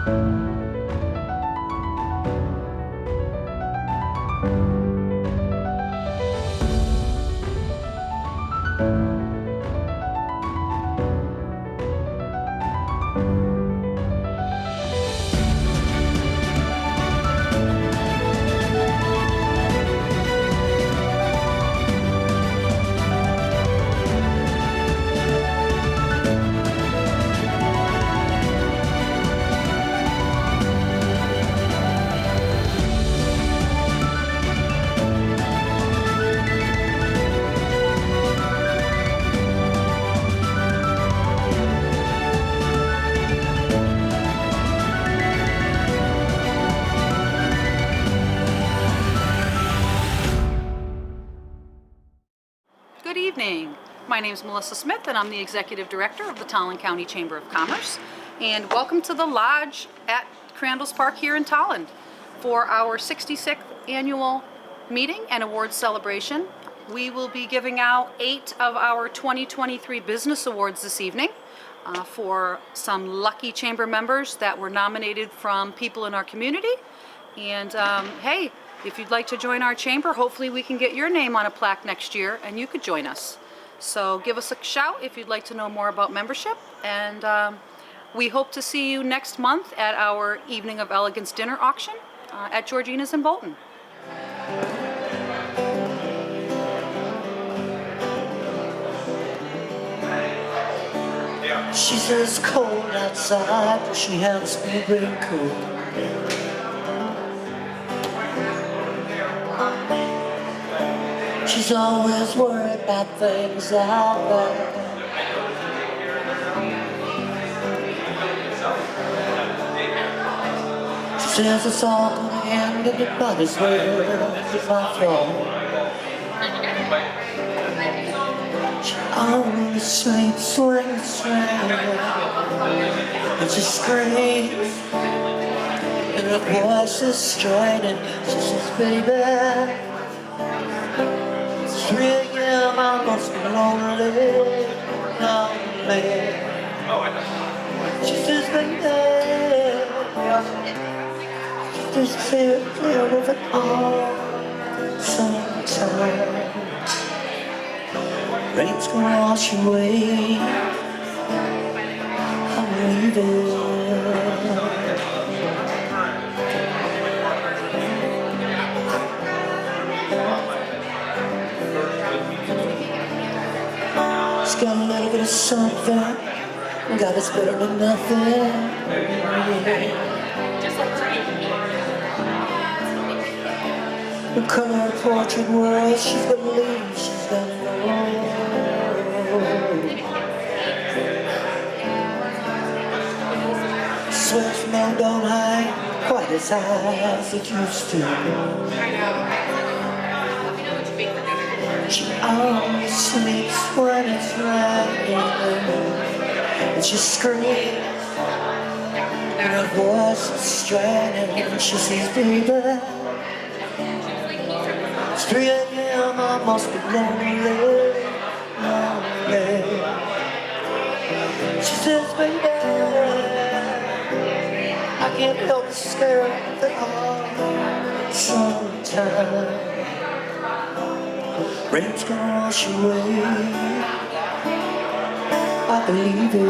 Good evening. My name is Melissa Smith and I'm the Executive Director of the Tolland County Chamber of Commerce. And welcome to the Lodge at Crandall's Park here in Tolland for our 66th annual meeting and awards celebration. We will be giving out 8 of our 2023 Business Awards this evening for some lucky chamber members that were nominated from people in our community. And hey, if you'd like to join our chamber, hopefully we can get your name on a plaque next year and you could join us. So give us a shout if you'd like to know more about membership, and we hope to see you next month at our Evening of Elegance dinner auction at Georgina's in Bolton. She says it's cold outside, but she has me very cold. She's always worried about things out there. She says it's all gonna end and it might as well be my fault. She always sleeps when it's raining, and she screams, and her voice is straining. She says, baby, 3 a.m. I must be lonely, lonely. She says, baby, just feel of it all sometime. Rain's gonna wash away, I'm leaving. It's got a little bit of something, God, it's better than nothing. The color of portrait world, she's gonna leave, she's gonna know. Sweats from now don't hang quite as high as it used to. She always sleeps when it's raining, and she screams, and her voice is straining, and she says, baby, it's 3 a.m. I must be lonely, lonely. She says, baby, I can't help but stare at the heart sometimes. Rain's gonna wash away, I believe it.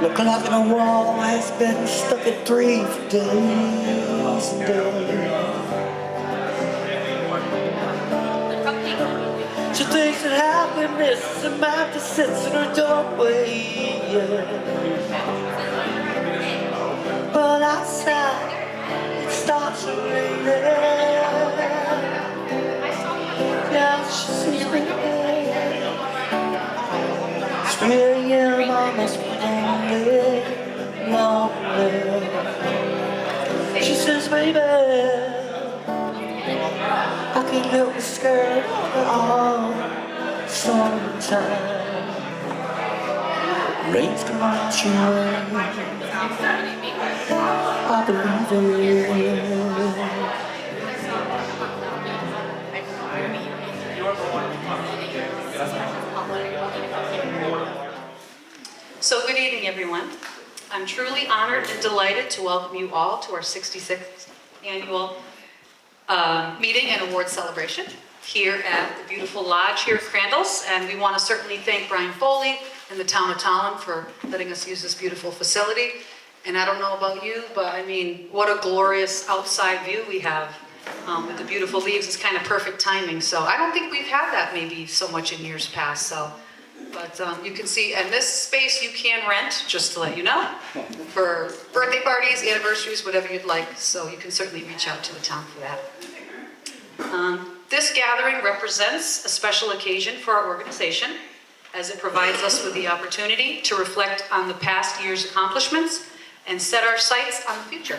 The clock on the wall has been stuck at 3 for days and days. She thinks that happiness is a map that sits in her doorway, yeah. But outside it starts raining. Yeah, she sees me. It's 3 a.m. I must be lonely, lonely. She says, baby, I can't help but scared at all sometimes. raised my children. I believe it. So good evening, everyone. I'm truly honored and delighted to welcome you all to our 66th annual meeting and award celebration here at the beautiful lodge here at Crandall's. And we want to certainly thank Brian Foley and the town of Tallinn for letting us use this beautiful facility. And I don't know about you, but I mean, what a glorious outside view we have with the beautiful leaves. It's kind of perfect timing. So I don't think we've had that maybe so much in years past. But you can see, and this space you can rent, just to let you know, for birthday parties, anniversaries, whatever you'd like. So you can certainly reach out to the town for that. This gathering represents a special occasion for our organization, as it provides us with the opportunity to reflect on the past year's accomplishments and set our sights on the future.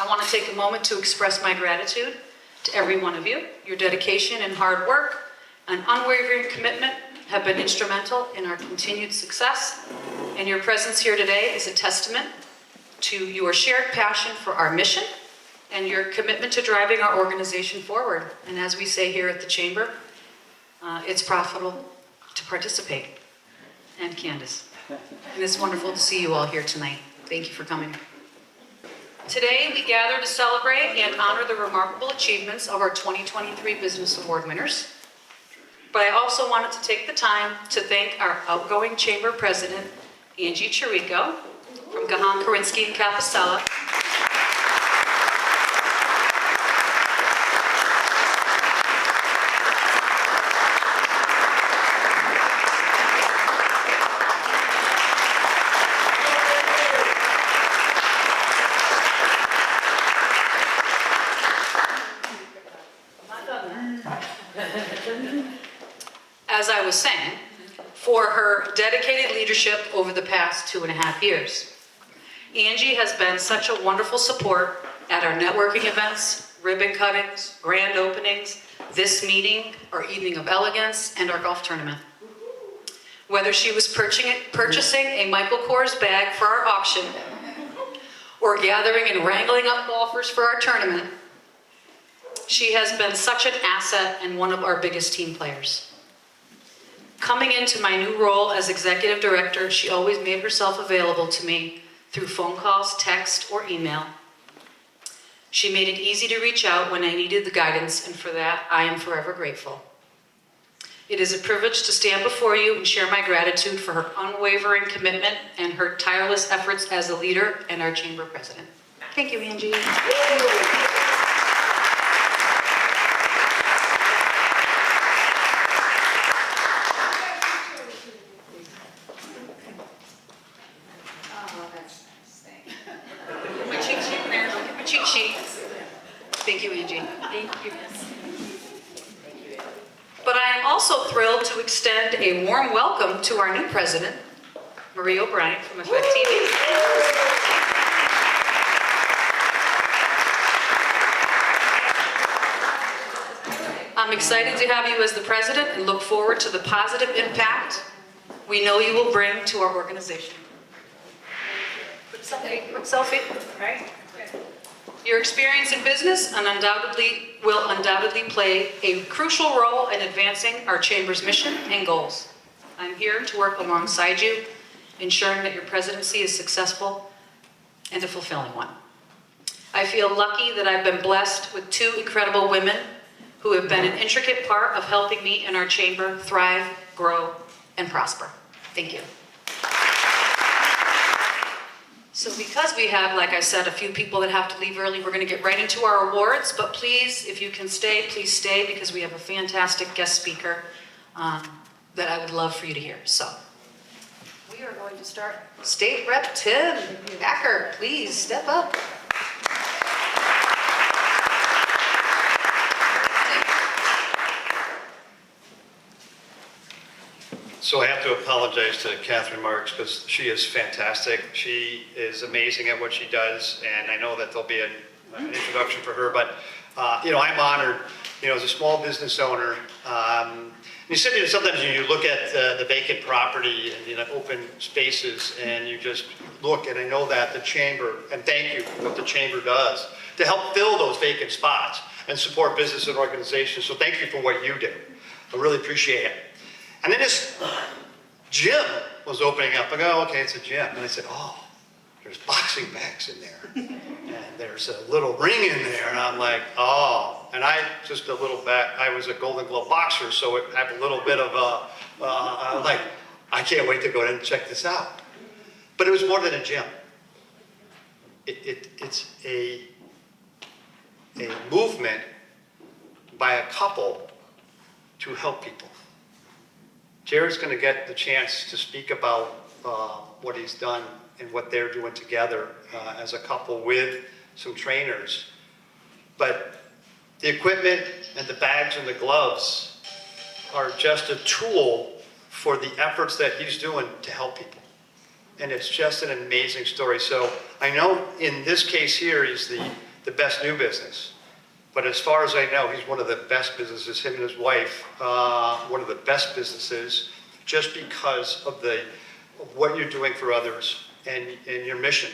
I want to take a moment to express my gratitude to every one of you. Your dedication and hard work and unwavering commitment have been instrumental in our continued success, and your presence here today is a testament to your shared passion for our mission and your commitment to driving our organization forward. And as we say here at the Chamber, it's profitable to participate. And Candace. And it's wonderful to see you all here tonight. Thank you for coming. Today we gather to celebrate and honor the remarkable achievements of our 2023 Business Award winners. But I also wanted to take the time to thank our outgoing Chamber President, Angie Chirico, from Gahan, Karinsky, and Capistella. As I was saying, for her dedicated leadership over the past 2.5 years. Angie has been such a wonderful support at our networking events, ribbon cuttings, grand openings, this meeting, our evening of elegance, and our golf tournament. Whether she was purchasing a Michael Kors bag for our auction, or gathering and wrangling up golfers for our tournament, she has been such an asset and one of our biggest team players. Coming into my new role as executive director, she always made herself available to me through phone calls, text, or email. She made it easy to reach out when I needed the guidance, and for that, I am forever grateful. It is a privilege to stand before you and share my gratitude for her unwavering commitment and her tireless efforts as a leader and our chamber president. Thank you, Angie. Thank you, Angie. Thank you. But I am also thrilled to extend a warm welcome to our new president, Marie O'Brien from Effect TV. I'm excited to have you as the president and look forward to the positive impact we know you will bring to our organization. Quick selfie, right? Your experience in business will undoubtedly play a crucial role in advancing our chamber's mission and goals. I'm here to work alongside you, ensuring that your presidency is successful and a fulfilling one. I feel lucky that I've been blessed with two incredible women who have been an intricate part of helping me and our chamber thrive, grow, and prosper. Thank you. So because we have, like I said, a few people that have to leave early, we're going to get right into our awards. But please, if you can stay, please stay, because we have a fantastic guest speaker that I would love for you to hear. So we are going to start. State Rep Tim Acker, please step up. So I have to apologize to Catherine Marks because she is fantastic. She is amazing at what she does, and I know that there'll be an introduction for her. But I'm honored, as a small business owner, You said that sometimes you look at the vacant property and open spaces, and you just look, and I know that the chamber, and thank you for what the chamber does to help fill those vacant spots and support business and organizations. So thank you for what you do. I really appreciate it. And then this gym was opening up. I go, okay, it's a gym. And I said, oh, there's boxing bags in there. And there's a little ring in there. And I'm like, oh. And I was a Golden Glove boxer, so it had a little bit of like, I can't wait to go in and check this out. But it was more than a gym. It's a movement by a couple to help people. Jared's going to get the chance to speak about what he's done and what they're doing together as a couple with some trainers. But the equipment and the bags and the gloves are just a tool for the efforts that he's doing to help people. And it's just an amazing story. So I know in this case here, he's the best new business. But as far as I know, he's one of the best businesses, him and his wife, one of the best businesses, just because of what you're doing for others and your mission.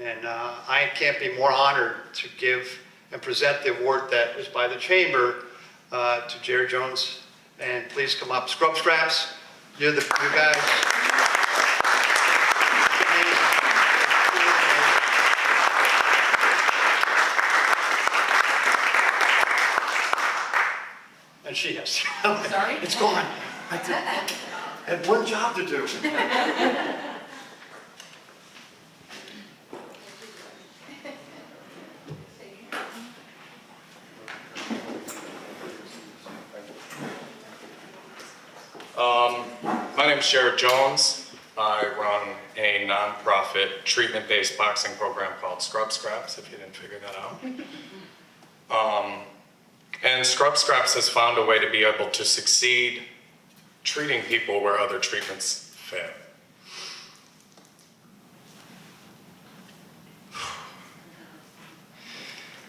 And I can't be more honored to give and present the award that is by the Chamber to Jared Jones. And please come up. Scrub Scraps, you're you guys. And she has. Sorry? It's gone. I had one job to do. My name's Jared Jones. I run a nonprofit treatment-based boxing program called Scrub Scraps, if you didn't figure that out. And Scrub Scraps has found a way to be able to succeed treating people where other treatments fail.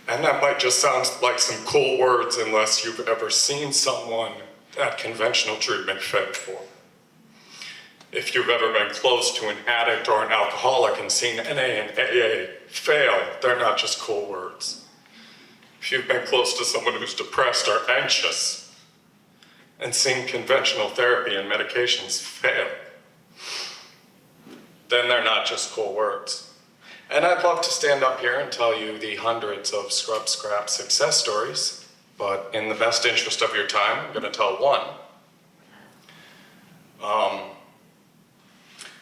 And that might just sound like some cool words unless you've ever seen someone that conventional treatment failed for. If you've ever been close to an addict or an alcoholic and seen NA and AA fail, they're not just cool words. If you've been close to someone who's depressed or anxious and seen conventional therapy and medications fail, then they're not just cool words. And I'd love to stand up here and tell you the hundreds of Scrub Scrap success stories, but in the best interest of your time, I'm gonna tell one.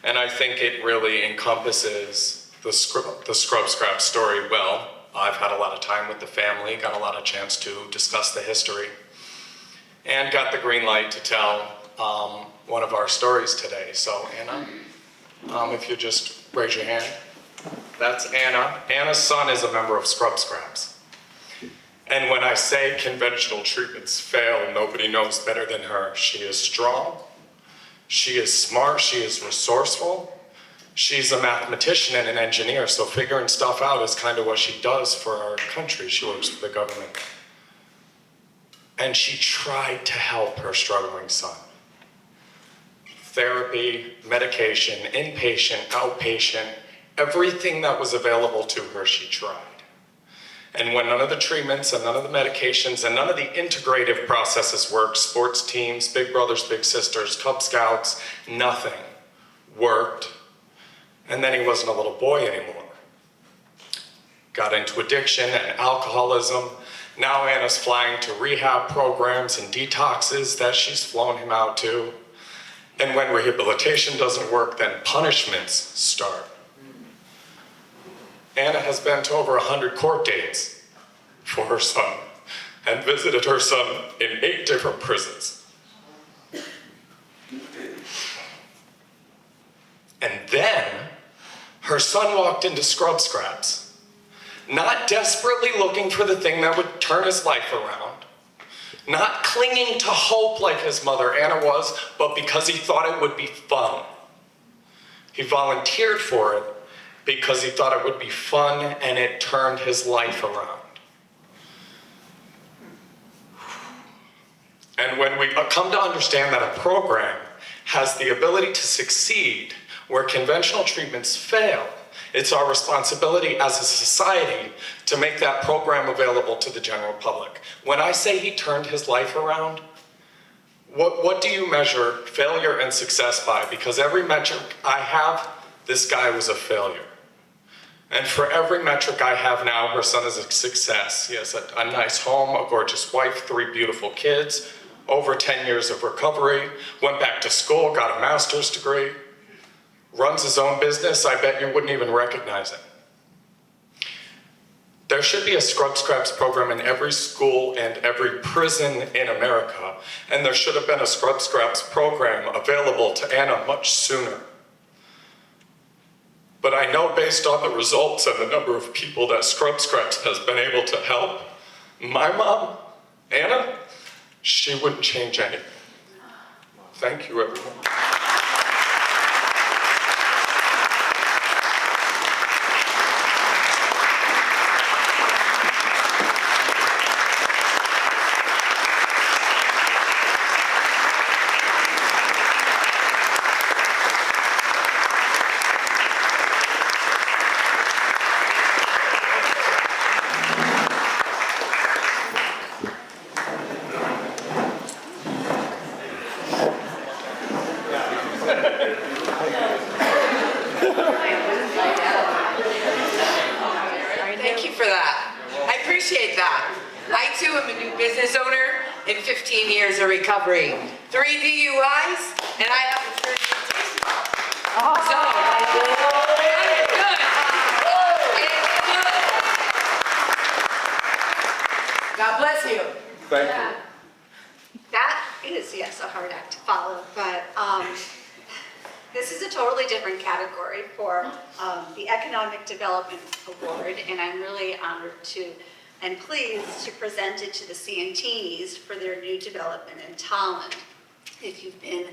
And I think it really encompasses the Scrub Scrap story well. I've had a lot of time with the family, got a lot of chance to discuss the history, and got the green light to tell one of our stories today. So Anna, if you just raise your hand. That's Anna. Anna's son is a member of Scrub Scraps. And when I say conventional treatments fail, nobody knows better than her. She is strong, she is smart, she is resourceful. She's a mathematician and an engineer, so figuring stuff out is kind of what she does for our country. She works for the government. And she tried to help her struggling son. Therapy, medication, inpatient, outpatient, everything that was available to her, she tried. And when none of the treatments and none of the medications and none of the integrative processes worked, sports teams, big brothers, big sisters, Cub Scouts, nothing worked. And then he wasn't a little boy anymore. Got into addiction and alcoholism. Now Anna's flying to rehab programs and detoxes that she's flown him out to. And when rehabilitation doesn't work, then punishments start. Anna has been to over 100 court dates for her son and visited her son in 8 different prisons. And then her son walked into Scrub Scraps, not desperately looking for the thing that would turn his life around, not clinging to hope like his mother Anna was, but because he thought it would be fun. He volunteered for it because he thought it would be fun, and it turned his life around. And when we come to understand that a program has the ability to succeed where conventional treatments fail, it's our responsibility as a society to make that program available to the general public. When I say he turned his life around, what do you measure failure and success by? Because every metric I have, this guy was a failure. And for every metric I have now, her son is a success. He has a nice home, a gorgeous wife, 3 beautiful kids, over 10 years of recovery, went back to school, got a master's degree, runs his own business. I bet you wouldn't even recognize it. There should be a Scrub Scraps program in every school and every prison in America, and there should have been a Scrub Scraps program available to Anna much sooner. But I know based on the results and the number of people that Scrub Scraps has been able to help, my mom, Anna, she wouldn't change anything. Thank you, everyone. Thank you for that. I appreciate that. I too am a new business owner in 15 years of recovery. 3 DUIs, and I have a third mutation. So, it's good. It's good. God bless you. Thank you. That is, yes, a hard act to follow, but this is a totally different category for the Economic Development Award, and I'm really honored to and pleased to present it to the Santini's for their new development in Tolland. If you've been,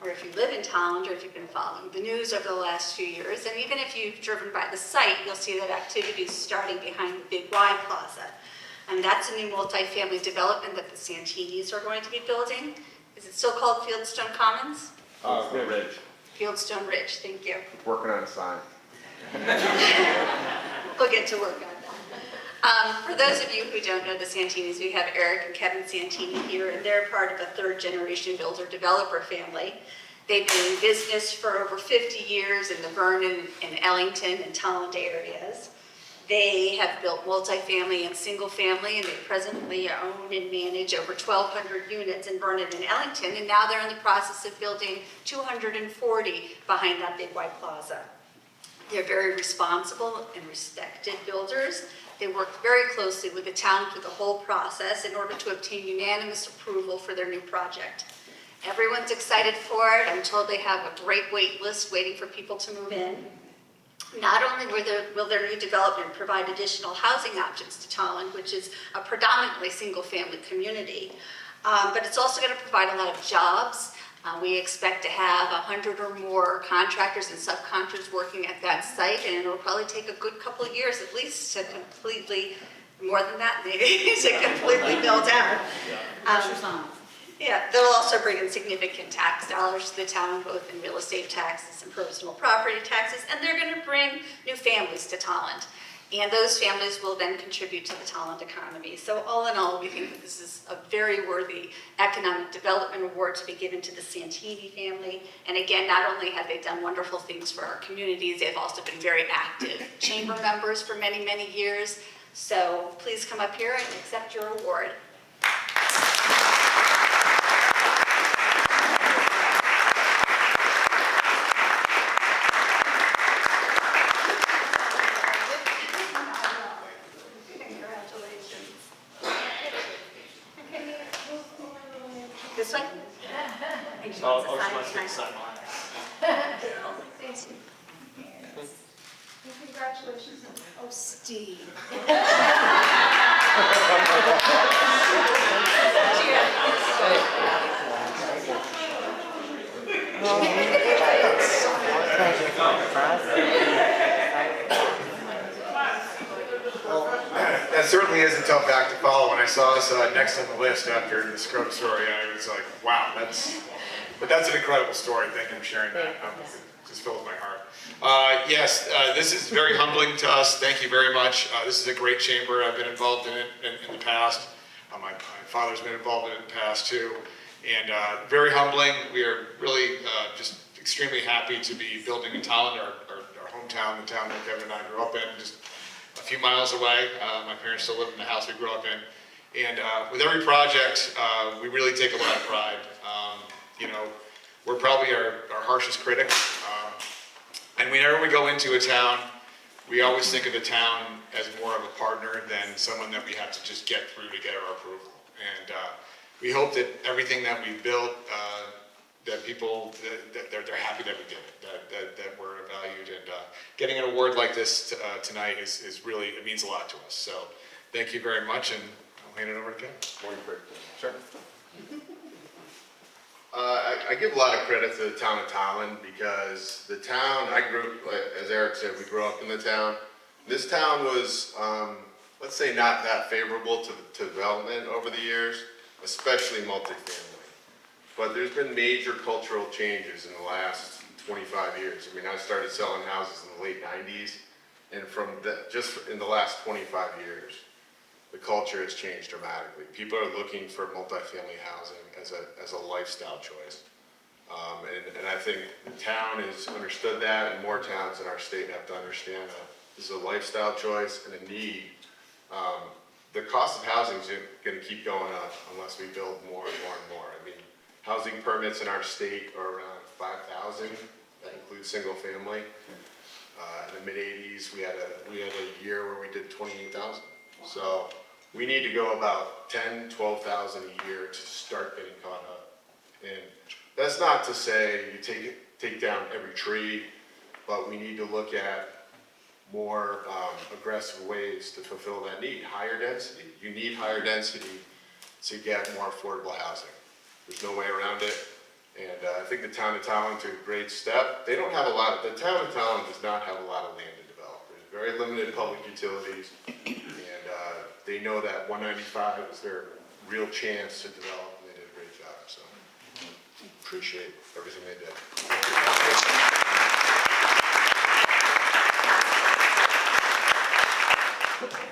or if you live in Tolland, or if you've been following the news over the last few years, and even if you've driven by the site, you'll see that activity is starting behind the Big Y Plaza. And that's a new multifamily development that the Santini's are going to be building. Is it still called Fieldstone Commons? Ridge. Fieldstone Ridge, thank you. Working on a sign. We'll get to work on that. For those of you who don't know the Santini's, we have Eric and Kevin Santini here, and they're part of a 3rd-generation builder-developer family. They've been in business for over 50 years in the Vernon and Ellington and Tolland areas. They have built multifamily and single family, and they presently own and manage over 1,200 units in Vernon and Ellington, and now they're in the process of building 240 behind that Big White Plaza. They're very responsible and respected builders. They work very closely with the town through the whole process in order to obtain unanimous approval for their new project. Everyone's excited for it. I'm told they have a great wait list waiting for people to move in. Not only will their new development provide additional housing options to Tolland, which is a predominantly single-family community, but it's also going to provide a lot of jobs. We expect to have 100 or more contractors and subcontractors working at that site, and it'll probably take a good couple of years at least to completely, more than that maybe, to completely build out. Yeah, they'll also bring in significant tax dollars to the town, both in real estate taxes and personal property taxes, and they're going to bring new families to Tolland. And those families will then contribute to the Tolland economy. So all in all, we think that this is a very worthy economic development award to be given to the Santini family. And again, not only have they done wonderful things for our communities, they've also been very active chamber members for many, many years. So please come up here and accept your award. This one? I'll just get sign. Thanks. Congratulations. Oh, Steve. That's certainly is a tough act to follow. When I saw us next on the list after the scrub story, I was like, wow, that's an incredible story. Thank you for sharing that. It just fills my heart. Yes, this is very humbling to us. Thank you very much. This is a great chamber. I've been involved in it in the past. My father's been involved in it in the past too. And very humbling. We are really just extremely happy to be building in Tolland, our hometown, the town that Kevin and I grew up in, just a few miles away. My parents still live in the house we grew up in. And with every project, we really take a lot of pride. You know, we're probably our harshest critic. And whenever we go into a town, we always think of the town as more of a partner than someone that we have to just get through to get our approval. And we hope that everything that we built, that people, that they're happy that we did it, that we're valued. And getting an award like this tonight is really, it means a lot to us. So thank you very much, and I'll hand it over to Ken. One quick thing. Sure. I give a lot of credit to the town of Tolland because the town, as Eric said, we grew up in the town. This town was, let's say, not that favorable to development over the years, especially multifamily. But there's been major cultural changes in the last 25 years. I mean, I started selling houses in the late 90s, and just in the last 25 years, the culture has changed dramatically. People are looking for multifamily housing as a lifestyle choice. And I think the town has understood that, and more towns in our state have to understand that this is a lifestyle choice and a need. The cost of housing is going to keep going up unless we build more and more and more. I mean, housing permits in our state are around 5,000. That includes single family. In the mid-'80s, we had a year where we did 28,000. So we need to go about 10, 12,000 a year to start getting caught up. And that's not to say you take down every tree, but we need to look at more aggressive ways to fulfill that need. Higher density. You need higher density to get more affordable housing. There's no way around it. And I think the town of Tolland took a great step. They don't have the town of Tolland does not have a lot of land to develop. There's very limited public utilities. And they know that 195 was their real chance to develop, and they did a great job. So appreciate everything they did.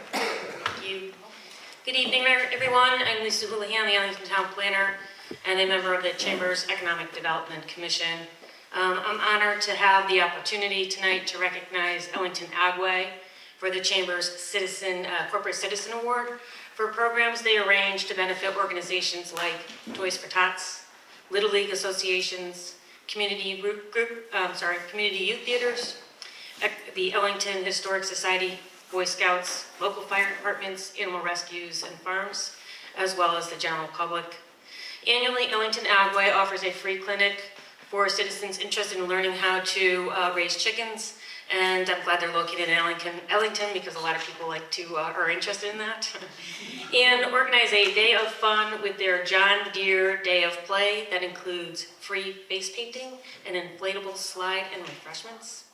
Thank you. Good evening, everyone. I'm Lisa Houlihan, the Ellington Town Planner, and a member of the Chamber's Economic Development Commission. I'm honored to have the opportunity tonight to recognize Ellington Agway for the Chamber's Corporate Citizen Award for programs they arrange to benefit organizations like Toys for Tots, Little League associations, community youth theaters, the Ellington Historic Society, Boy Scouts, local fire departments, animal rescues and farms, as well as the general public. Annually, Ellington Agway offers a free clinic for citizens interested in learning how to raise chickens, and I'm glad they're located in Ellington because a lot of people are interested in that. And organize a day of fun with their John Deere Day of Play that includes free face painting, an inflatable slide, and refreshments.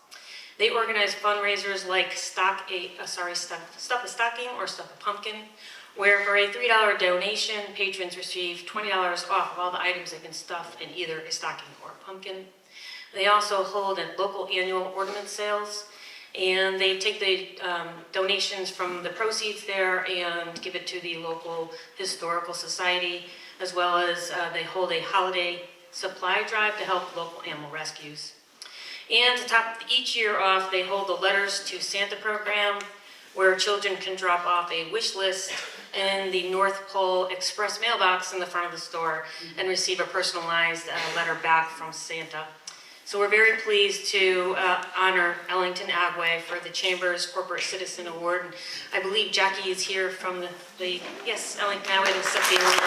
They organize fundraisers like Stuff a Stocking or Stuff a Pumpkin, where for a $3 donation, patrons receive $20 off of all the items they can stuff in either a stocking or a pumpkin. They also hold local annual ornament sales, and they take the donations from the proceeds there and give it to the local historical society, as well as they hold a holiday supply drive to help local animal rescues. And to top each year off, they hold the Letters to Santa program, where children can drop off a wish list in the North Pole Express mailbox in the front of the store and receive a personalized letter back from Santa. So we're very pleased to honor Ellington Agway for the Chamber's Corporate Citizen Award. And I believe Jackie is here from yes, Ellington Agway to accept the award.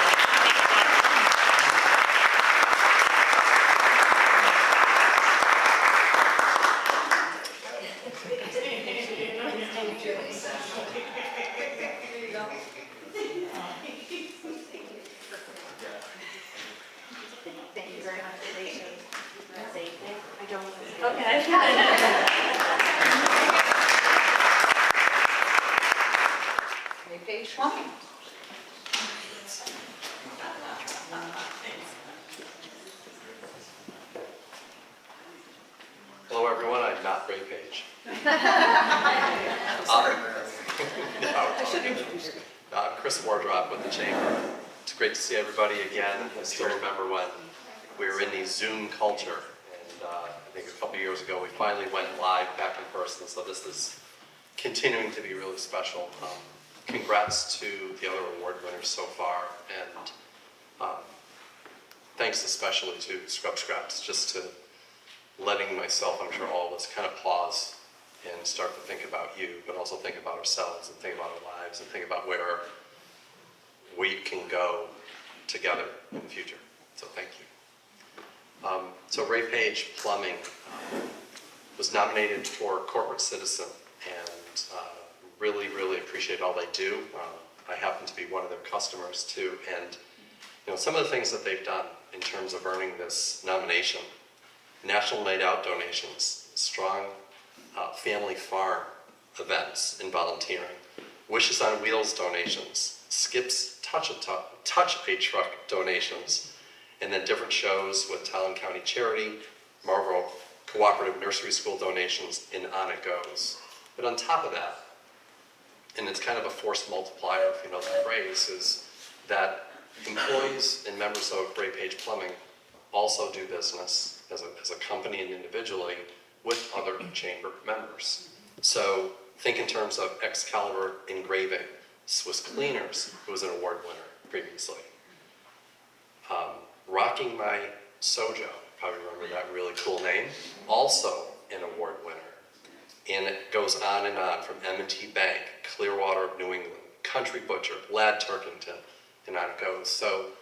everyone, I'm not Ray Page. I'm Chris Wardrop with the Chamber. It's great to see everybody again. I still remember when we were in the Zoom culture, and I think a couple years ago we finally went live back in person, so this is continuing to be really special. Congrats to the other award winners so far, and thanks especially to Scrub Scraps, just to letting myself, I'm sure all of us, kind of pause and start to think about you, but also think about ourselves and think about our lives and think about where we can go together in the future. So thank you. So Ray Page Plumbing was nominated for Corporate Citizen, and really, really appreciate all they do. I happen to be one of their customers too, and some of the things that they've done in terms of earning this nomination: National Night Out donations, strong family farm events and volunteering, Wishes on Wheels donations, Skip's Touch a Truck donations, and then different shows with Talon County Charity, Marlboro Cooperative Nursery School donations, and on it goes. But on top of that, and it's kind of a force multiplier, if you know the phrase, is that employees and members of Ray Page Plumbing also do business as a company and individually with other chamber members. So think in terms of Excalibur Engraving, Swiss Cleaners, who was an award winner previously. Rocking My Sojo, probably remember that really cool name, also an award winner. And it goes on and on, from M&T Bank, Clearwater of New England, Country Butcher, Lad Turkington, and on it goes. So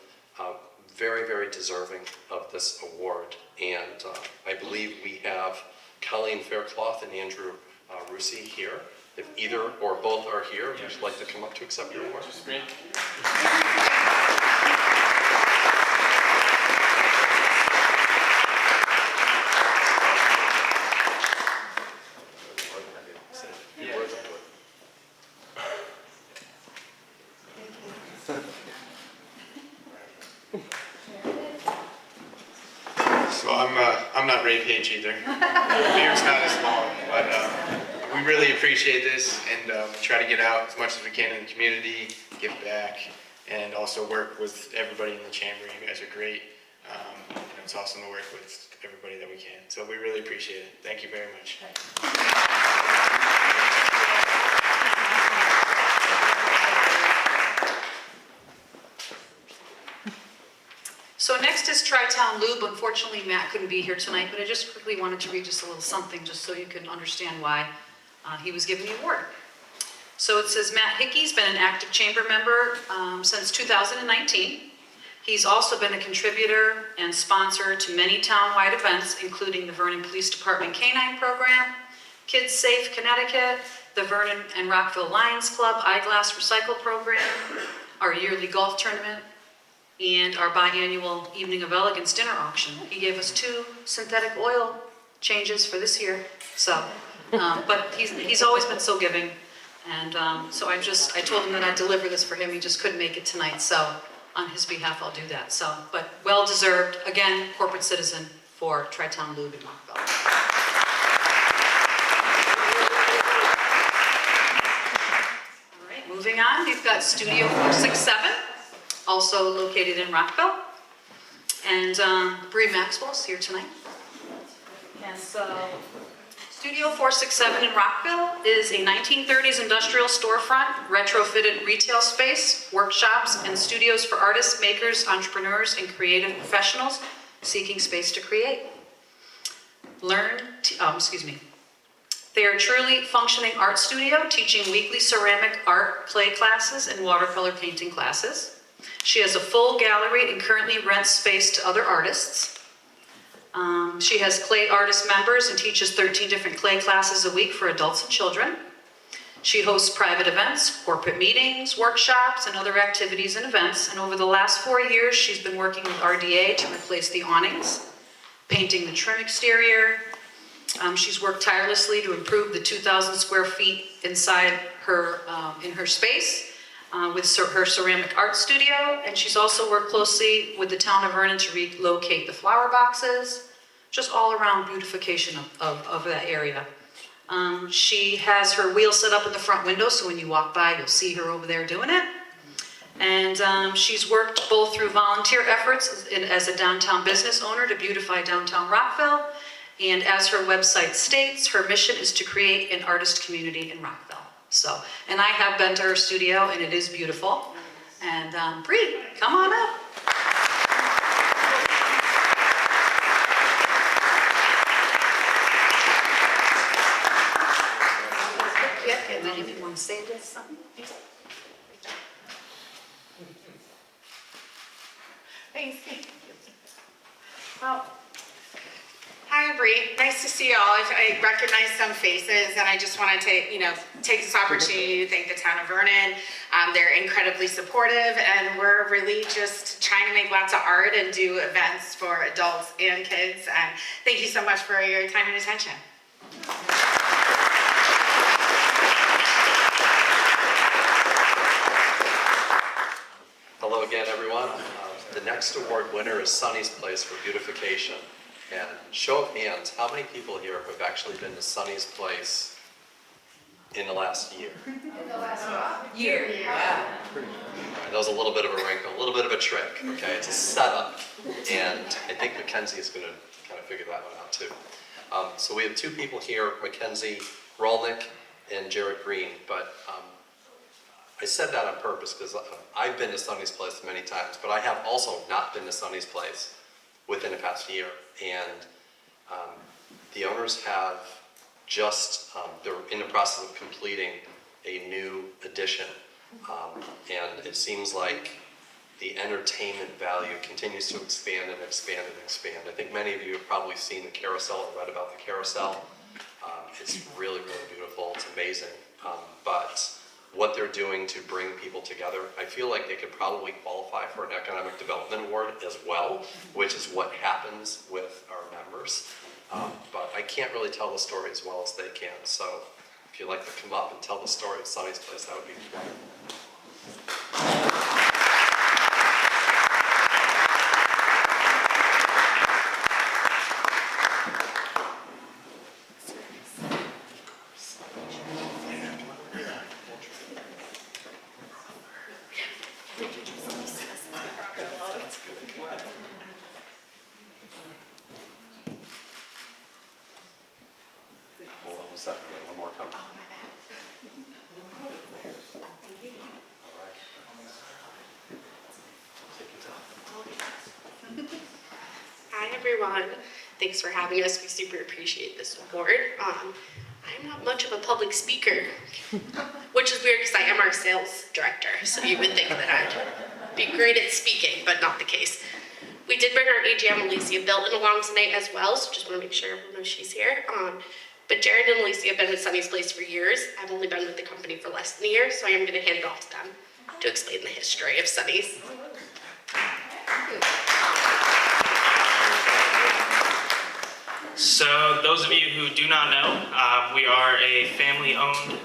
very, very deserving of this award. And I believe we have Colleen Faircloth and Andrew Russi here. If either or both are here, would you like to come up to accept your award? So I'm not Ray Page either. Beard's not as long, but we really appreciate this, and try to get out as much as we can in the community, give back, and also work with everybody in the chamber. You guys are great. It's awesome to work with everybody that we can. So we really appreciate it. Thank you very much. So next is Tri-Town Lube. Unfortunately, Matt couldn't be here tonight, but I just quickly wanted to read just a little something just so you can understand why he was given the award. So it says, Matt Hickey's been an active chamber member since 2019. He's also been a contributor and sponsor to many town-wide events, including the Vernon Police Department Canine Program, Kids Safe Connecticut, the Vernon and Rockville Lions Club Eyeglass Recycle Program, our yearly golf tournament, and our biannual Evening of Elegance dinner auction. He gave us 2 synthetic oil changes for this year. So, but he's always been so giving, and so I told him that I'd deliver this for him. He just couldn't make it tonight, so on his behalf I'll do that. So, but well deserved. Again, corporate citizen for Tri-Town Lube in Rockville. All right, moving on. We've got Studio 467. Also located in Rockville, and Bree Maxwell's here tonight. And so, Studio 467 in Rockville is a 1930s industrial storefront, retrofitted retail space, workshops, and studios for artists, makers, entrepreneurs, and creative professionals seeking space to create. They are a truly functioning art studio, teaching weekly ceramic art clay classes and watercolor painting classes. She has a full gallery and currently rents space to other artists. She has clay artist members and teaches 13 different clay classes a week for adults and children. She hosts private events, corporate meetings, workshops, and other activities and events. And over the last 4 years, she's been working with RDA to replace the awnings, painting the trim exterior. She's worked tirelessly to improve the 2,000 square feet inside her, in her space. With her ceramic art studio, and she's also worked closely with the town of Vernon to relocate the flower boxes, just all around beautification of that area. She has her wheel set up in the front window, so when you walk by, you'll see her over there doing it. And she's worked both through volunteer efforts as a downtown business owner to beautify downtown Rockville. And as her website states, her mission is to create an artist community in Rockville. So, and I have been to her studio and it is beautiful. And Bree, come on up. Yeah, and then if you want to say this, something. Thanks. Well, hi, Bree. Nice to see you all. I recognize some faces, and I just wanted to, take this opportunity to thank the town of Vernon. They're incredibly supportive, and we're really just trying to make lots of art and do events for adults and kids. And thank you so much for your time and attention. Hello again, everyone. The next award winner is Sunny's Place for beautification. And show of hands, how many people here have actually been to Sunny's Place in the last year? In the last year, yeah. Right, that was a little bit of a wrinkle, a little bit of a trick, okay? It's a setup, and I think Mackenzie is going to kind of figure that one out too. So we have two people here, Mackenzie Rolnick and Jared Green, but I said that on purpose because I've been to Sunny's Place many times, but I have also not been to Sunny's Place within the past year. And the owners have just, they're in the process of completing a new addition. And it seems like the entertainment value continues to expand and expand and expand. I think many of you have probably seen the carousel or read about the carousel. It's really, really beautiful. It's amazing. But what they're doing to bring people together, I feel like they could probably qualify for an economic development award as well, which is what happens with our members. But I can't really tell the story as well as they can. So if you'd like to come up and tell the story of Sunny's Place, that would be great. Hold on a second, one more time. Hi, everyone. Thanks for having us. We super appreciate this award. I'm not much of a public speaker, which is weird because I am our sales director, so you would think that I'd be great at speaking, but not the case. We did bring our AGM Alicia Bilton along tonight as well, so just want to make sure everyone knows she's here. But Jared and Alicia have been with Sunny's Place for years. I've only been with the company for less than a year, so I am going to hand it off to them to explain the history of Sunny's. So those of you who do not know, we are a family-owned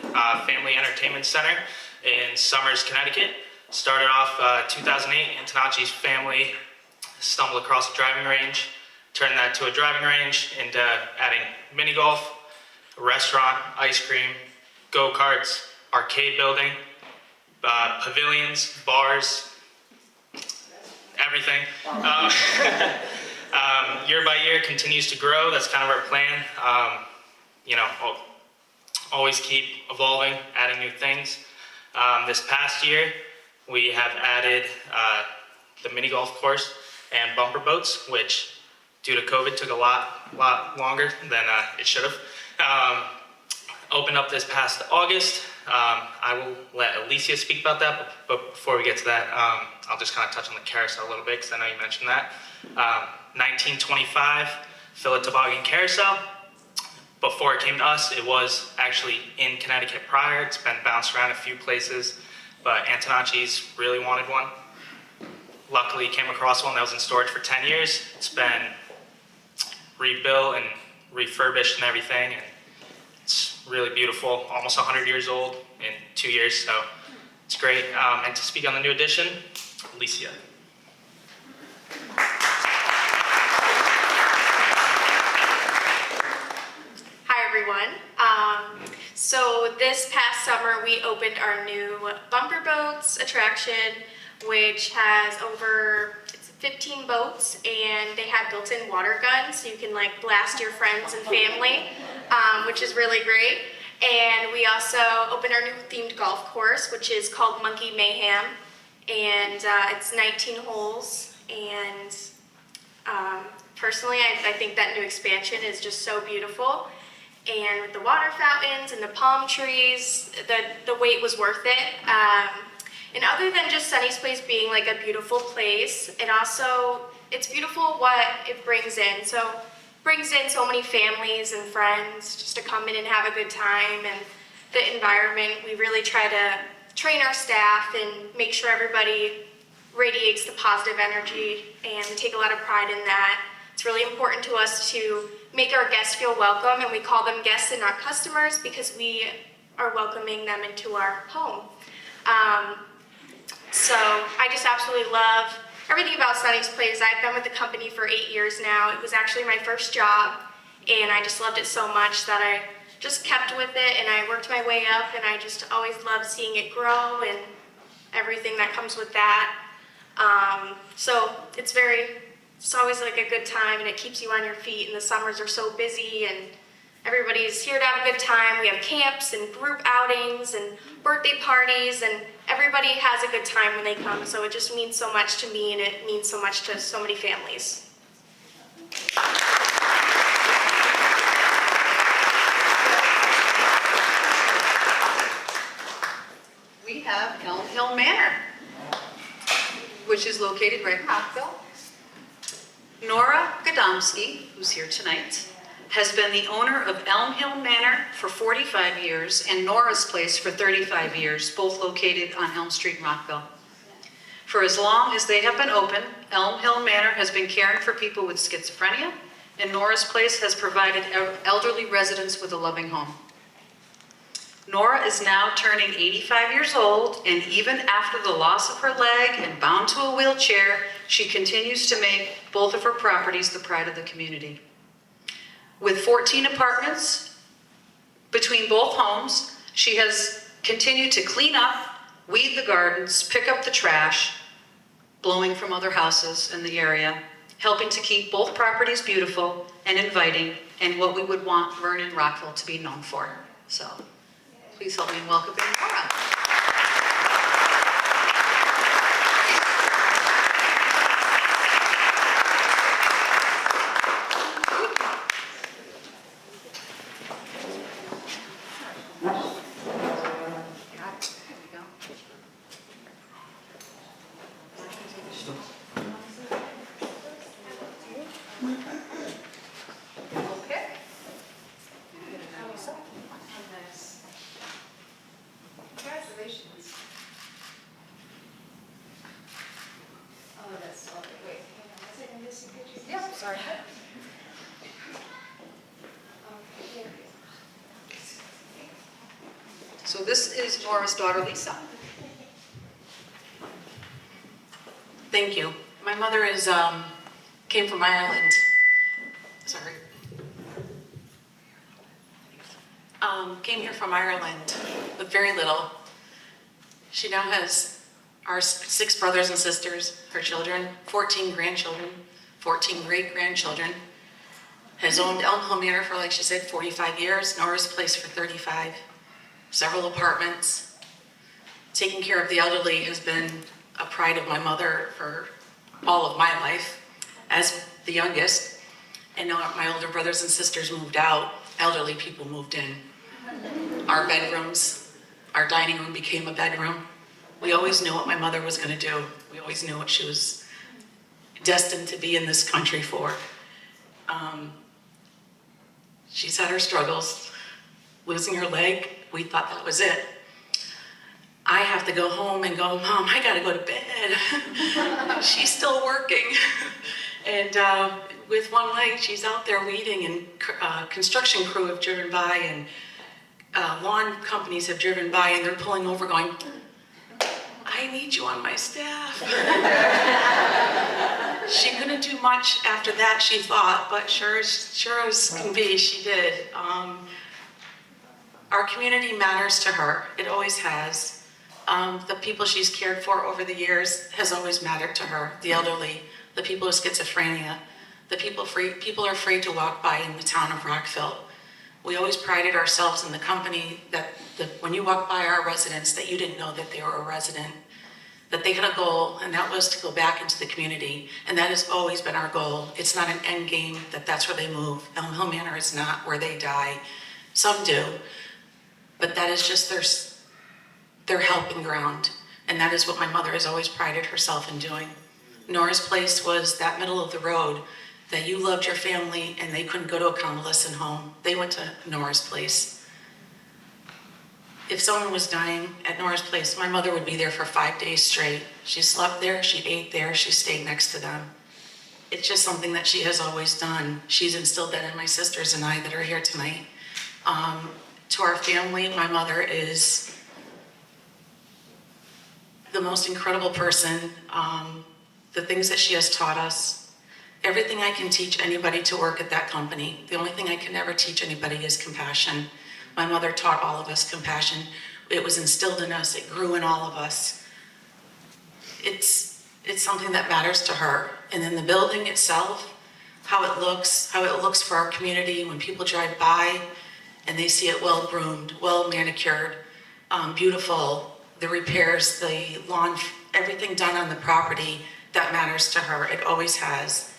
family entertainment center in Somers, Connecticut. Started off 2008, Antonacci's family stumbled across a driving range, turned that to a driving range, and adding mini golf, a restaurant, ice cream, go-karts, arcade building, pavilions, bars, everything. Year by year continues to grow. That's kind of our plan. Always keep evolving, adding new things. This past year, we have added the mini golf course and bumper boats, which due to COVID took a lot longer than it should have. Opened up this past August. I will let Alicia speak about that, but before we get to that, I'll just kind of touch on the carousel a little bit because I know you mentioned that. 1925, Philip Toboggan Carousel. Before it came to us, it was actually in Connecticut prior. It's been bounced around a few places, but Antonacci's really wanted one. Luckily, came across one that was in storage for 10 years. It's been rebuilt and refurbished and everything, and it's really beautiful. Almost 100 years old in 2 years, so it's great. And to speak on the new addition, Alicia. So this past summer, we opened our new Bumper Boats attraction, which has over 15 boats, and they have built-in water guns, so you can like blast your friends and family, which is really great. And we also opened our new themed golf course, which is called Monkey Mayhem, and it's 19 holes. And personally, I think that new expansion is just so beautiful. And with the water fountains and the palm trees, the wait was worth it. And other than just Sunny's Place being like a beautiful place, it's beautiful what it brings in. So it brings in so many families and friends just to come in and have a good time. And the environment, we really try to train our staff and make sure everybody radiates the positive energy, and we take a lot of pride in that. It's really important to us to make our guests feel welcome, and we call them guests and not customers because we are welcoming them into our home. So I just absolutely love everything about Sunny's Place. I've been with the company for 8 years now. It was actually my first job, and I just loved it so much that I just kept with it, and I worked my way up, and I just always loved seeing it grow and everything that comes with that. So it's always like a good time, and it keeps you on your feet, and the summers are so busy, and everybody's here to have a good time. We have camps and group outings and birthday parties, and everybody has a good time when they come, so it just means so much to me, and it means so much to so many families. We have Elm Hill Manor, which is located right in Rockville. Nora Godomsky, who's here tonight, has been the owner of Elm Hill Manor for 45 years and Nora's Place for 35 years, both located on Elm Street in Rockville. For as long as they have been open, Elm Hill Manor has been caring for people with schizophrenia, and Nora's Place has provided elderly residents with a loving home. Nora is now turning 85 years old, and even after the loss of her leg and bound to a wheelchair, she continues to make both of her properties the pride of the community. With 14 apartments between both homes, she has continued to clean up, weed the gardens, pick up the trash, blowing from other houses in the area, helping to keep both properties beautiful and inviting, and what we would want Vernon Rockville to be known for. So please help me in welcoming Nora. Sorry. So this is Nora's daughter, Lisa. Thank you. My mother came from Ireland. Sorry. Came here from Ireland with very little. She now has our 6 brothers and sisters, her children, 14 grandchildren, 14 great-grandchildren, has owned Elm Hill Manor for, like she said, 45 years, Nora's Place for 35, several apartments. Taking care of the elderly has been a pride of my mother for all of my life. As the youngest, and now my older brothers and sisters moved out, elderly people moved in. Our bedrooms, our dining room became a bedroom. We always knew what my mother was going to do. We always knew what she was destined to be in this country for. She's had her struggles. Losing her leg, we thought that was it. I have to go home and go, Mom, I gotta go to bed. She's still working. And with one leg, she's out there weeding, and construction crew have driven by, and lawn companies have driven by, and they're pulling over going, I need you on my staff. She couldn't do much after that, she thought, but sure as can be, she did. Our community matters to her. It always has. The people she's cared for over the years has always mattered to her. The elderly, the people with schizophrenia, the people are afraid to walk by in the town of Rockville. We always prided ourselves in the company that when you walk by our residents, that you didn't know that they were a resident, that they had a goal, and that was to go back into the community. And that has always been our goal. It's not an end game that's where they move. Elm Hill Manor is not where they die. Some do, but that is just their helping ground. And that is what my mother has always prided herself in doing. Nora's Place was that middle of the road that you loved your family and they couldn't go to a convalescent home. They went to Nora's Place. If someone was dying at Nora's Place, my mother would be there for 5 days straight. She slept there, she ate there, she stayed next to them. It's just something that she has always done. She's instilled that in my sisters and I that are here tonight. To our family, my mother is the most incredible person. The things that she has taught us, everything I can teach anybody to work at that company. The only thing I can never teach anybody is compassion. My mother taught all of us compassion. It was instilled in us. It grew in all of us. It's something that matters to her. And then the building itself, how it looks for our community when people drive by and they see it well groomed, well manicured, beautiful, the repairs, the lawn, everything done on the property, that matters to her. It always has.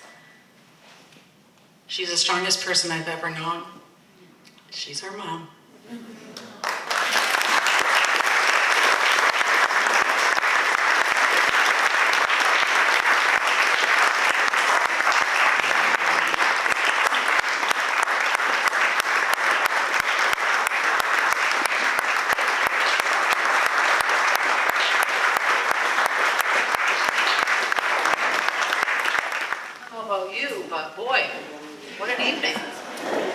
She's the strongest person I've ever known. She's our mom. But boy, what an evening.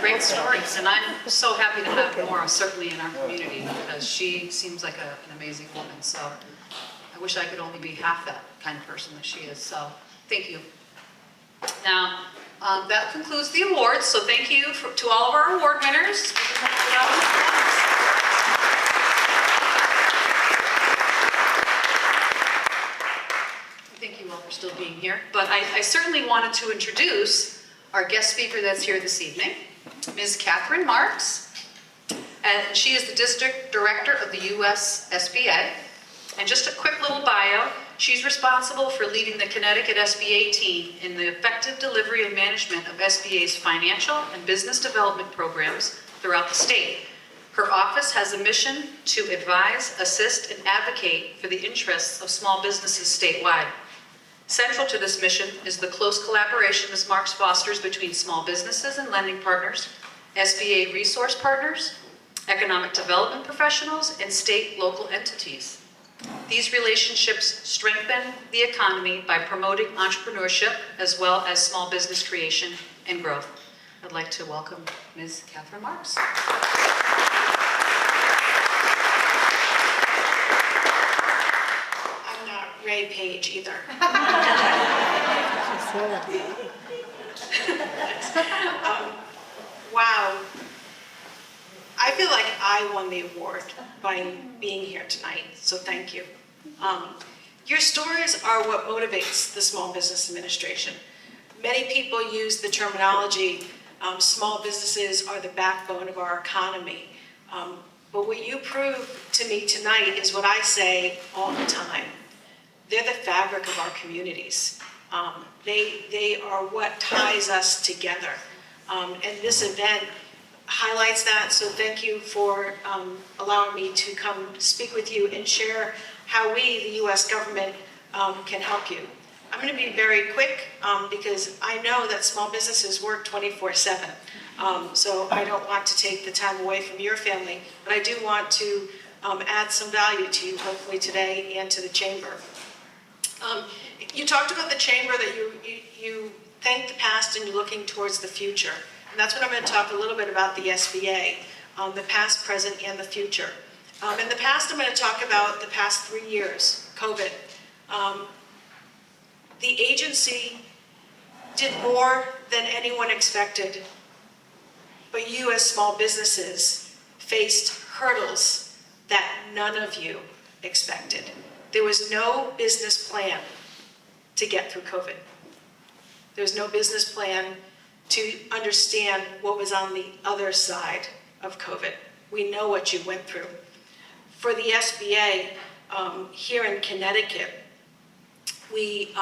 Great stories. And I'm so happy to have Nora certainly in our community because she seems like an amazing woman. So I wish I could only be half that kind of person that she is. So thank you. Now, that concludes the awards. So thank you to all of our award winners. Thank you all for still being here. But I certainly wanted to introduce our guest speaker that's here this evening, Ms. Catherine Marks. And she is the District Director of the U.S. SBA. And just a quick little bio, she's responsible for leading the Connecticut SBA team in the effective delivery and management of SBA's financial and business development programs throughout the state. Her office has a mission to advise, assist, and advocate for the interests of small businesses statewide. Central to this mission is the close collaboration Ms. Marks fosters between small businesses and lending partners, SBA resource partners, economic development professionals, and state local entities. These relationships strengthen the economy by promoting entrepreneurship as well as small business creation and growth. I'd like to welcome Ms. Catherine Marks. Ray Page either. Wow. I feel like I won the award by being here tonight, so thank you. Your stories are what motivates the Small Business Administration. Many people use the terminology, small businesses are the backbone of our economy. But what you prove to me tonight is what I say all the time. They're the fabric of our communities. They are what ties us together. And this event highlights that, so thank you for allowing me to come speak with you and share how we, the U.S. government, can help you. I'm going to be very quick because I know that small businesses work 24/7. So I don't want to take the time away from your family, but I do want to add some value to you, hopefully today, and to the chamber. You talked about the chamber, that you thank the past and you're looking towards the future. And that's what I'm going to talk a little bit about the SBA, the past, present, and the future. In the past, I'm going to talk about the past 3 years, COVID. The agency did more than anyone expected, but you as small businesses faced hurdles that none of you expected. There was no business plan to get through COVID. There was no business plan to understand what was on the other side of COVID. We know what you went through. For the SBA, here in Connecticut, we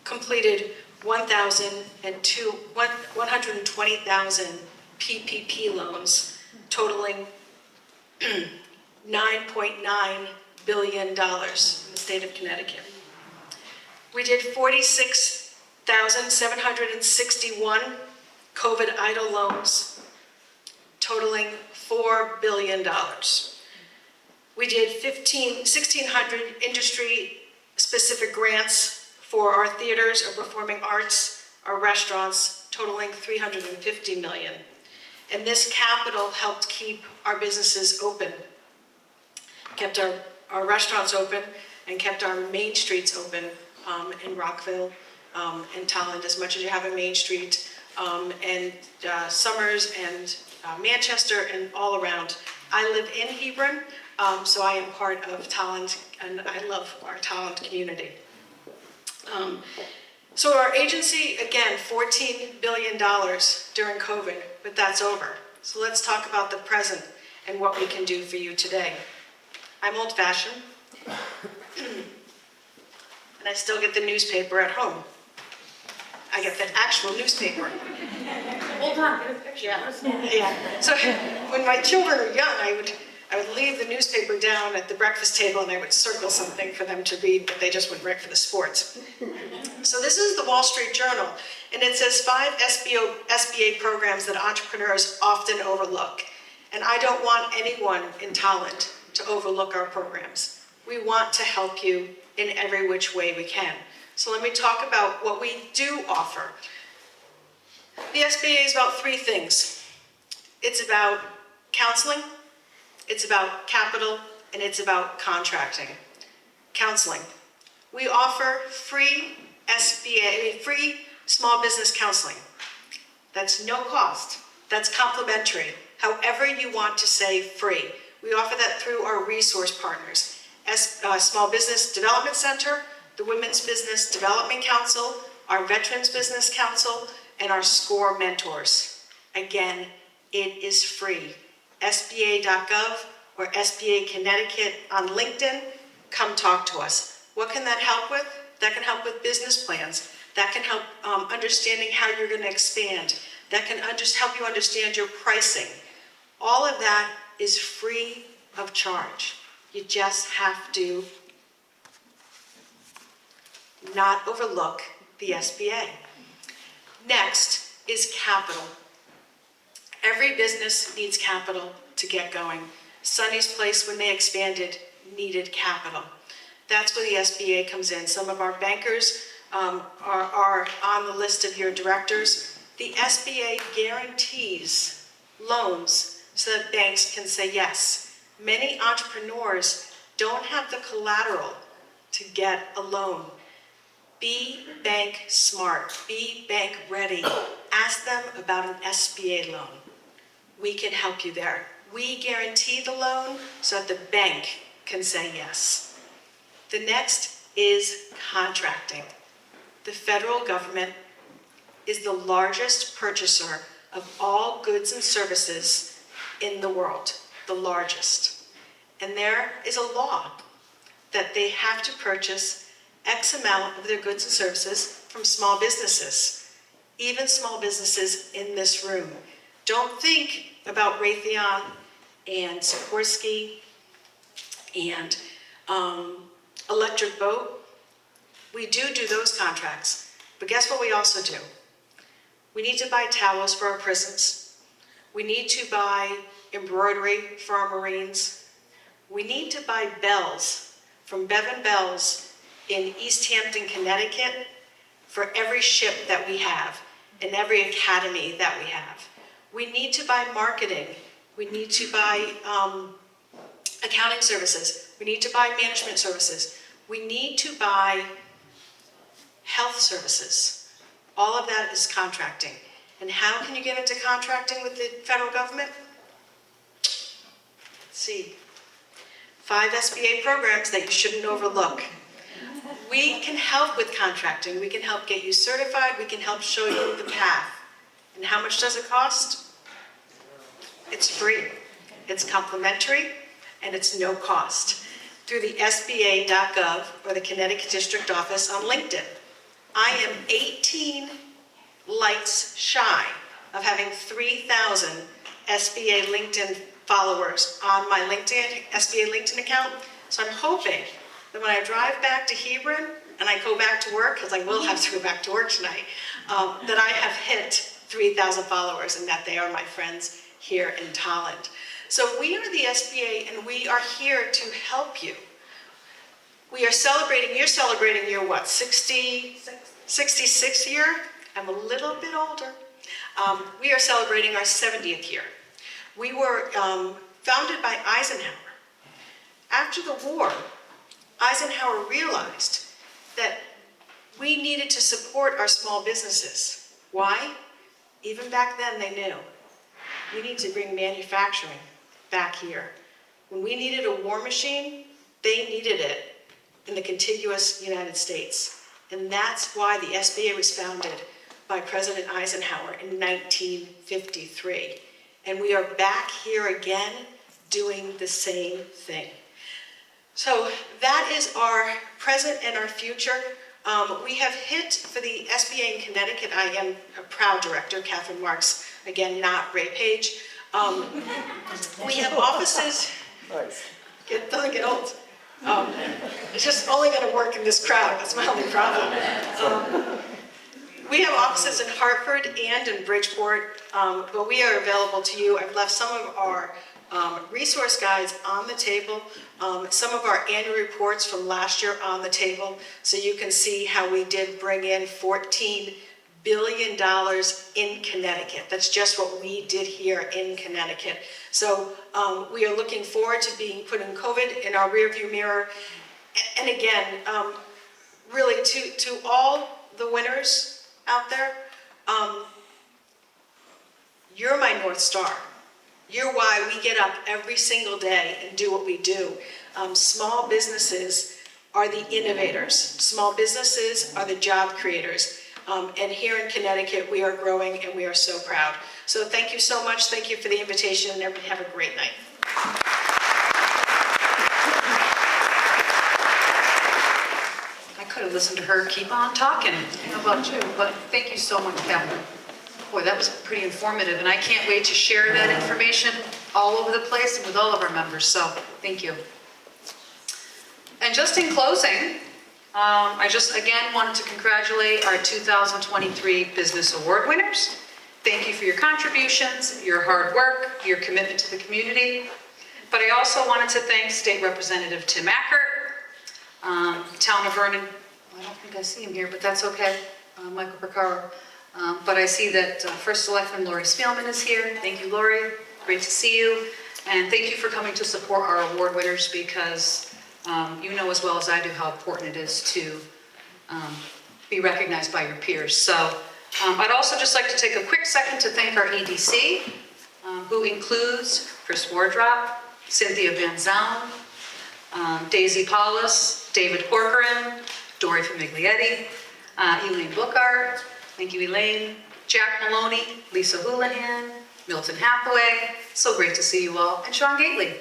completed 120,000 PPP loans totaling $9.9 billion in the state of Connecticut. We did 46,761 COVID EIDL loans totaling $4 billion. We did 1,600 industry-specific grants for our theaters, our performing arts, our restaurants, totaling $350 million. And this capital helped keep our businesses open, kept our restaurants open, and kept our main streets open in Rockville and Tolland, as much as you have a Main Street, and Somers and Manchester and all around. I live in Hebron, so I am part of Tolland, and I love our Tolland community. So our agency, again, $14 billion during COVID, but that's over. So let's talk about the present and what we can do for you today. I'm old-fashioned, and I still get the newspaper at home. I get the actual newspaper. Hold on, get a picture. Yeah. So when my children were young, I would leave the newspaper down at the breakfast table and I would circle something for them to read, but they just went right for the sports. So this is the Wall Street Journal, and it says 5 SBA programs that entrepreneurs often overlook. And I don't want anyone in Tolland to overlook our programs. We want to help you in every which way we can. So let me talk about what we do offer. The SBA is about 3 things. It's about counseling, it's about capital, and it's about contracting. Counseling. We offer free free small business counseling. That's no cost. That's complimentary. However you want to say free. We offer that through our resource partners. Small Business Development Center, the Women's Business Development Council, our Veterans Business Council, and our SCORE mentors. Again, it is free. SBA.gov or SBA Connecticut on LinkedIn, come talk to us. What can that help with? That can help with business plans. That can help understanding how you're going to expand. That can just help you understand your pricing. All of that is free of charge. You just have to not overlook the SBA. Next is capital. Every business needs capital to get going. Sunny's Place, when they expanded, needed capital. That's where the SBA comes in. Some of our bankers are on the list of your directors. The SBA guarantees loans so that banks can say yes. Many entrepreneurs don't have the collateral to get a loan. Be bank smart, be bank ready. Ask them about an SBA loan. We can help you there. We guarantee the loan so that the bank can say yes. The next is contracting. The federal government is the largest purchaser of all goods and services in the world, the largest. And there is a law that they have to purchase X amount of their goods and services from small businesses, even small businesses in this room. Don't think about Raytheon and Sikorsky and Electric Boat. We do those contracts, but guess what we also do? We need to buy towels for our prisons. We need to buy embroidery for our Marines. We need to buy bells from Bevan Bells in East Hampton, Connecticut, for every ship that we have and every academy that we have. We need to buy marketing. We need to buy accounting services. We need to buy management services. We need to buy health services. All of that is contracting. And how can you get into contracting with the federal government? see, 5 SBA programs that you shouldn't overlook. We can help with contracting. We can help get you certified. We can help show you the path. And how much does it cost? It's free. It's complimentary, and it's no cost. Through the SBA.gov or the Connecticut District Office on LinkedIn. I am 18 likes shy of having 3,000 SBA LinkedIn followers on my SBA LinkedIn account. So I'm hoping that when I drive back to Hebron and I go back to work, because I will have to go back to work tonight, that I have hit 3,000 followers and that they are my friends here in Tolland. So we are the SBA and we are here to help you. We are celebrating, you're celebrating your what, 66th year? I'm a little bit older. We are celebrating our 70th year. We were founded by Eisenhower. After the war, Eisenhower realized that we needed to support our small businesses. Why? Even back then they knew. We need to bring manufacturing back here. When we needed a war machine, they needed it in the contiguous United States. And that's why the SBA was founded by President Eisenhower in 1953. And we are back here again doing the same thing. So that is our present and our future. We have hit, for the SBA in Connecticut, I am a proud director, Catherine Marks, again, not Ray Page. We have offices, it doesn't get old. It's just only going to work in this crowd, that's my only problem. We have offices in Hartford and in Bridgeport, but we are available to you. I've left some of our resource guides on the table, some of our annual reports from last year on the table, so you can see how we did bring in $14 billion in Connecticut. That's just what we did here in Connecticut. So we are looking forward to putting COVID in our rearview mirror. And again, really to all the winners out there, you're my North Star. You're why we get up every single day and do what we do. Small businesses are the innovators. Small businesses are the job creators. And here in Connecticut, we are growing and we are so proud. So thank you so much. Thank you for the invitation, and everybody have a great night. I could have listened to her keep on talking. How about you? But thank you so much, Catherine. Boy, that was pretty informative, and I can't wait to share that information all over the place and with all of our members, so thank you. And just in closing, I just again wanted to congratulate our 2023 Business Award winners. Thank you for your contributions, your hard work, your commitment to the community. But I also wanted to thank State Representative Tim Ackert, Town of Vernon, I don't think I see him here, but that's okay, Michael Percaro. But I see that First Selectman Lori Spielman is here. Thank you, Lori. Great to see you. And thank you for coming to support our award winners, because you know as well as I do how important it is to be recognized by your peers. So I'd also just like to take a quick second to thank our EDC, who includes Chris Wardrop, Cynthia Van Zoun, Daisy Paulus, David Corcoran, Dory Famiglietti, Elaine Bookart, thank you, Elaine, Jack Maloney, Lisa Houlihan, Milton Hathaway, so great to see you all, and Sean Gately.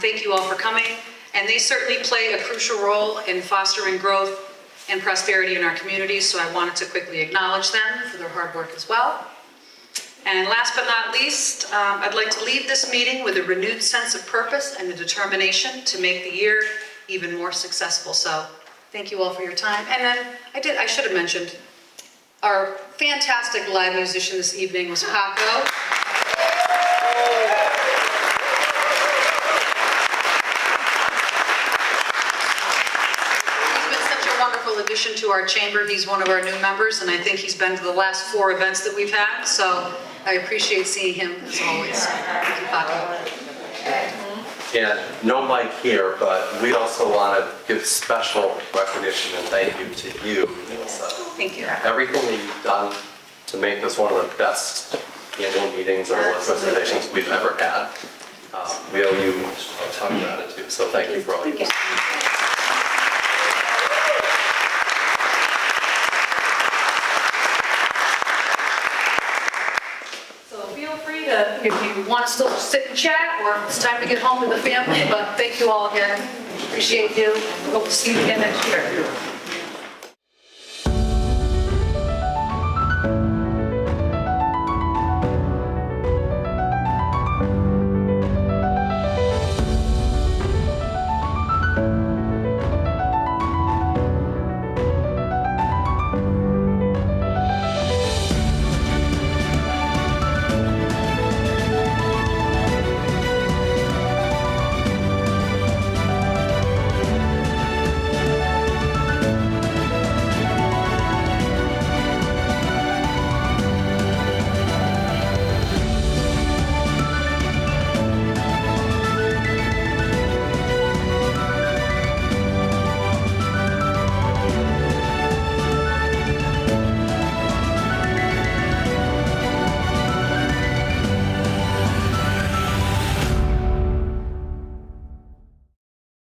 Thank you all for coming, and they certainly play a crucial role in fostering growth and prosperity in our communities, so I wanted to quickly acknowledge them for their hard work as well. And last but not least, I'd like to leave this meeting with a renewed sense of purpose and the determination to make the year even more successful. So thank you all for your time. And then I should have mentioned, our fantastic live musician this evening was Paco. He's been such a wonderful addition to our chamber. He's one of our new members, and I think he's been to the last 4 events that we've had, so I appreciate seeing him as always. Thank you, Paco. And no mic here, but we also want to give special recognition and thank you to you, Melissa. Thank you. Everything that you've done to make this one of the best annual meetings or presentations we've ever had. We owe you a ton of gratitude, so thank you for all you do. So feel free to, if you want to still sit and chat, or it's time to get home with the family, but thank you all again. Appreciate you. Hope to see you again next year.